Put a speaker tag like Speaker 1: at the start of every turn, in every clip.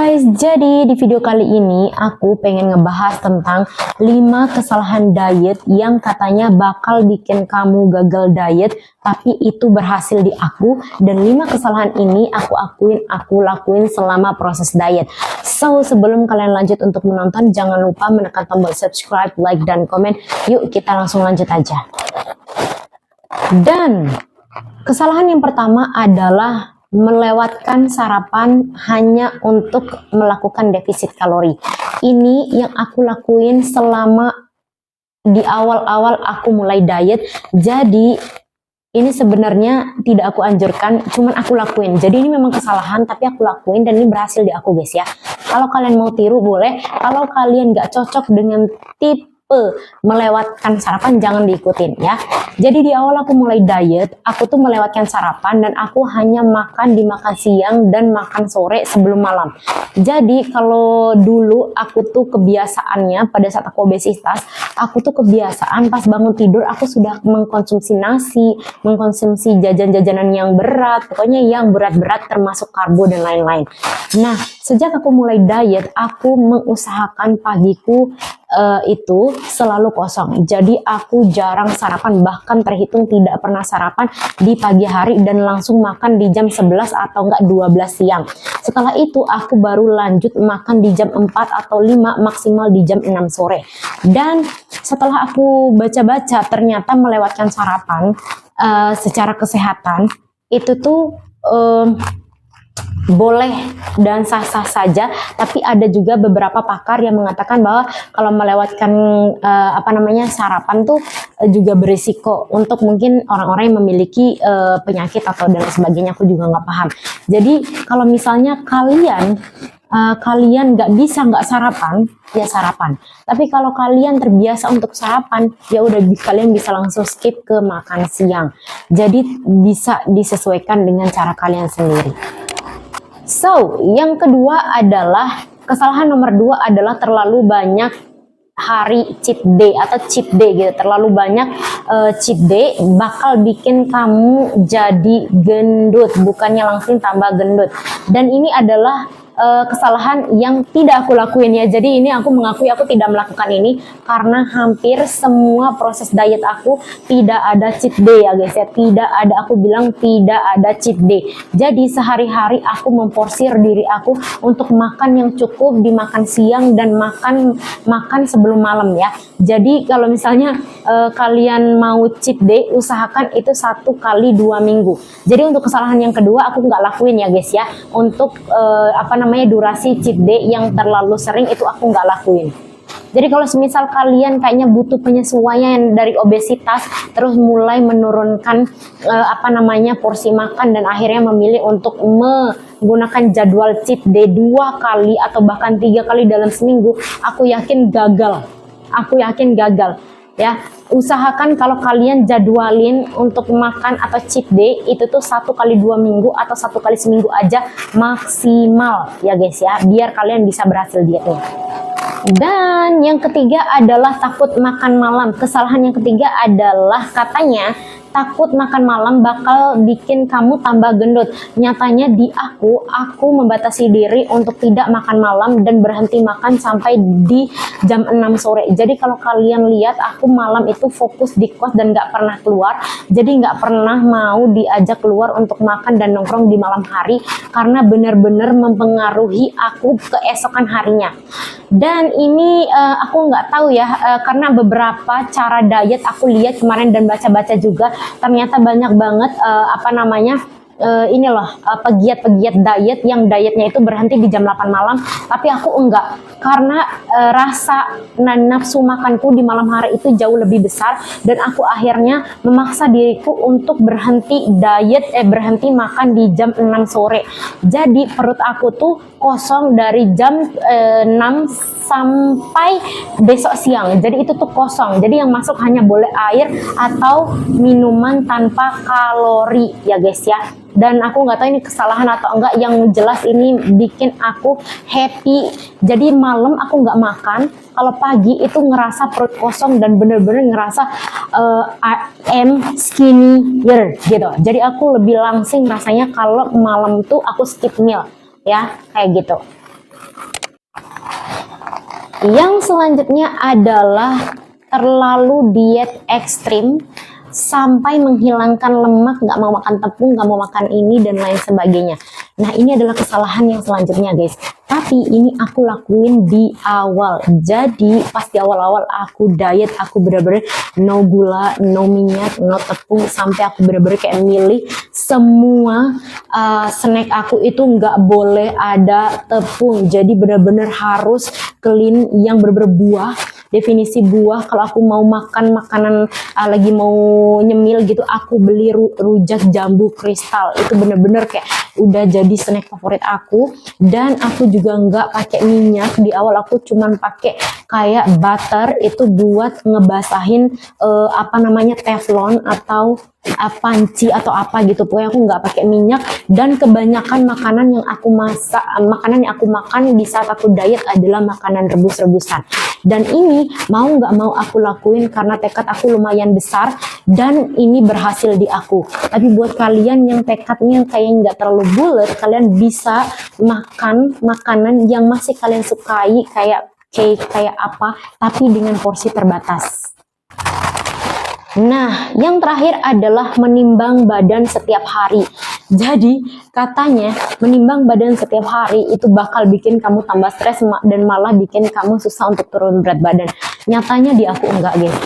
Speaker 1: guys, jadi di video kali ini aku pengen ngebahas tentang 5 kesalahan diet yang katanya bakal bikin kamu gagal diet, tapi itu berhasil di aku. Dan 5 kesalahan ini aku lakuin selama proses diet. So, sebelum kalian lanjut untuk menonton, jangan lupa menekan tombol subscribe, like, dan komen. Yuk kita langsung lanjut aja. Dan kesalahan yang pertama adalah melewatkan sarapan hanya untuk melakukan defisit kalori. Ini yang aku lakuin selama di awal-awal aku mulai diet. Jadi ini sebenarnya tidak aku anjurkan, cuman aku lakuin. Jadi ini memang kesalahan, tapi aku lakuin dan ini berhasil di aku guys ya. Kalau kalian mau tiru boleh, kalau kalian gak cocok dengan tipe melewatkan sarapan jangan diikutin ya. Jadi di awal aku mulai diet, aku tuh melewatkan sarapan dan aku hanya makan di makan siang dan makan sore sebelum malam. Jadi kalau dulu aku tuh kebiasaannya pada saat aku obesitas, aku tuh kebiasaan pas bangun tidur aku sudah mengkonsumsi nasi, mengkonsumsi jajan-jajanan yang berat, pokoknya yang berat-berat termasuk karbo dan lain-lain. Nah, sejak aku mulai diet, aku mengusahakan pagiku itu selalu kosong. Jadi aku jarang sarapan, bahkan terhitung tidak pernah sarapan di pagi hari dan langsung makan di jam 11 atau enggak 12 siang. Setelah itu aku baru lanjut makan di jam 4 atau 5, maksimal di jam 6 sore. Dan setelah aku baca-baca ternyata melewatkan sarapan secara kesehatan itu tuh boleh dan sah-sah saja, tapi ada juga beberapa pakar yang mengatakan bahwa kalau melewatkan sarapan tuh juga berisiko untuk mungkin orang-orang yang memiliki penyakit atau dan sebagainya. Aku juga nggak paham. Jadi kalau misalnya kalian nggak bisa nggak sarapan, ya sarapan. Tapi kalau kalian terbiasa untuk sarapan, ya udah kalian bisa langsung skip ke makan siang. Jadi bisa disesuaikan dengan cara kalian sendiri. So, yang kedua adalah kesalahan nomor 2 adalah terlalu banyak hari cheat day atau cheat day gitu. Terlalu banyak cheat day bakal bikin kamu jadi gendut, bukannya langsung tambah gendut. Dan ini adalah kesalahan yang tidak aku lakuin ya. Jadi ini aku mengakui aku tidak melakukan ini karena hampir semua proses diet aku tidak ada cheat day ya guys ya. Tidak ada, aku bilang tidak ada cheat day. Jadi sehari-hari aku memporsir diri aku untuk makan yang cukup, dimakan siang dan makan sebelum malam ya. Jadi kalau misalnya kalian mau cheat day, usahakan itu 1 kali 2 minggu. Jadi untuk kesalahan yang kedua aku nggak lakuin ya guys ya. Untuk durasi cheat day yang terlalu sering itu aku nggak lakuin. Jadi kalau semisal kalian kayaknya butuh penyesuaian dari obesitas, terus mulai menurunkan porsi makan dan akhirnya memilih untuk menggunakan jadwal cheat day 2 kali atau bahkan 3 kali dalam seminggu, aku yakin gagal. Aku yakin gagal. Ya, usahakan kalau kalian jadwalin untuk makan atau cheat day itu tuh 1 kali 2 minggu atau 1 kali seminggu aja maksimal ya guys ya, biar kalian bisa berhasil dietnya. Dan yang ketiga adalah takut makan malam. Kesalahan yang ketiga adalah katanya takut makan malam bakal bikin kamu tambah gendut. Nyatanya di aku membatasi diri untuk tidak makan malam dan berhenti makan sampai di jam 6 sore. Jadi kalau kalian lihat aku malam itu fokus di kos dan gak pernah keluar. Jadi gak pernah mau diajak keluar untuk makan dan nongkrong di malam hari karena benar-benar mempengaruhi aku keesokan harinya. Dan ini aku nggak tahu ya, karena beberapa cara diet aku lihat kemarin dan baca-baca juga, ternyata banyak banget pegiat-pegiat diet yang dietnya itu berhenti di jam 8 malam, tapi aku enggak, karena rasa nafsu makanku di malam hari itu jauh lebih besar dan aku akhirnya memaksa diriku untuk berhenti makan di jam 6 sore. Jadi perut aku tuh kosong dari jam 6 sampai besok siang. Jadi itu tuh kosong. Jadi yang masuk hanya boleh air atau minuman tanpa kalori ya guys ya. Dan aku nggak tahu ini kesalahan atau enggak, yang jelas ini bikin aku happy. Jadi malam aku nggak makan, kalau pagi itu ngerasa perut kosong dan bener-bener ngerasa I am skinnier gitu. Jadi aku lebih langsing rasanya kalau malam tuh aku skip meal ya, kayak gitu. Yang selanjutnya adalah terlalu diet ekstrim sampai menghilangkan lemak, nggak mau makan tepung, nggak mau makan ini dan lain sebagainya. Nah, ini adalah kesalahan yang selanjutnya guys. Tapi ini aku lakuin di awal. Jadi pas di awal-awal aku diet, aku bener-bener no gula, no minyak, no tepung, sampai aku bener-bener kayak milih semua snack aku itu nggak boleh ada tepung. Jadi bener-bener harus clean yang bener-bener buah. Definisi buah, kalau aku mau makan makanan lagi mau nyemil gitu, aku beli rujak jambu kristal. Itu bener-bener kayak udah jadi snack favorit aku. Dan aku juga nggak pakai minyak di awal, aku cuman pakai kayak butter itu buat ngebasahin apa namanya, teflon atau panci atau apa gitu. Pokoknya aku nggak pakai minyak. Dan kebanyakan makanan yang aku masak, makanan yang aku makan di saat aku diet adalah makanan rebus-rebusan. Dan ini mau nggak mau aku lakuin karena tekad aku lumayan besar dan ini berhasil di aku. Tapi buat kalian yang tekadnya kayak nggak terlalu bulat, kalian bisa makan makanan yang masih kalian sukai, kayak cake, kayak apa, tapi dengan porsi terbatas. Nah, yang terakhir adalah menimbang badan setiap hari. Jadi, katanya menimbang badan setiap hari itu bakal bikin kamu tambah stres dan malah bikin kamu susah untuk turun berat badan. Nyatanya di aku enggak, guys.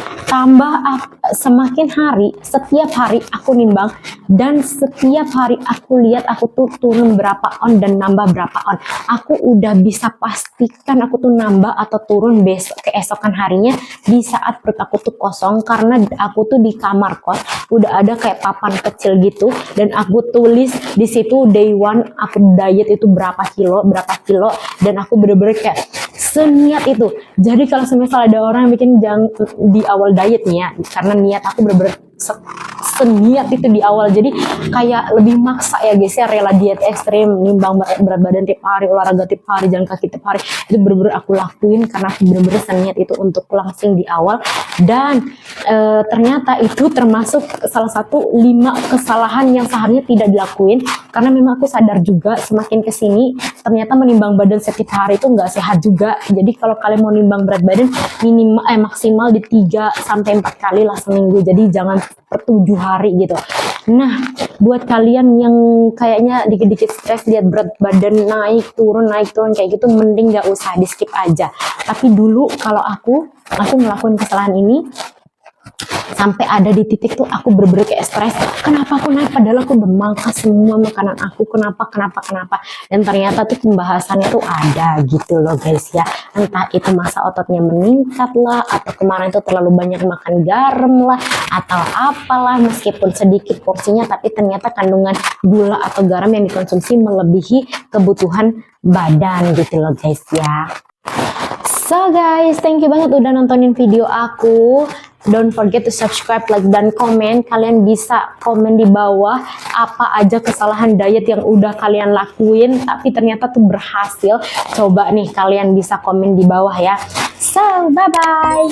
Speaker 1: Semakin hari, setiap hari aku nimbang dan setiap hari aku lihat aku tuh turun berapa on dan nambah berapa on. Aku udah bisa pastikan aku tuh nambah atau turun besok keesokan harinya di saat perut aku tuh kosong, karena aku tuh di kamar kos udah ada kayak papan kecil gitu dan aku tulis di situ day one aku diet itu berapa kilo dan aku bener-bener kayak seniat itu. Jadi kalau semisal ada orang yang bikin di awal dietnya, karena niat aku bener-bener seniat itu di awal, jadi kayak lebih maksa ya guys ya, rela diet ekstrim, nimbang berat badan tiap hari, olahraga tiap hari, jalan kaki tiap hari, itu bener-bener aku lakuin karena aku bener-bener seniat itu untuk langsing di awal. Dan ternyata itu termasuk salah satu 5 kesalahan yang seharusnya tidak dilakuin, karena memang aku sadar juga semakin kesini ternyata menimbang badan setiap hari itu nggak sehat juga. Jadi kalau kalian mau nimbang berat badan maksimal di 3-4 kali lah seminggu, jadi jangan per 7 hari gitu. Nah, buat kalian yang kayaknya dikit-dikit stres lihat berat badan naik turun kayak gitu, mending gak usah, di skip aja. Tapi dulu kalau aku ngelakuin kesalahan ini sampai ada di titik tuh aku bener-bener kayak stres, kenapa aku naik padahal aku udah mangkas semua makanan aku, kenapa. Dan ternyata tuh pembahasannya tuh ada gitu loh guys ya, entah itu masa ototnya meningkat lah, atau kemarin tuh terlalu banyak makan garam lah, atau apalah, meskipun sedikit porsinya tapi ternyata kandungan gula atau garam yang dikonsumsi melebihi kebutuhan badan gitu loh guys ya. So guys, thank you banget udah nontonin video aku. Don't forget to subscribe, like, dan komen. Kalian bisa komen di bawah apa aja kesalahan diet yang udah kalian lakuin tapi ternyata tuh berhasil. Coba nih kalian bisa komen di bawah ya. So, bye-bye.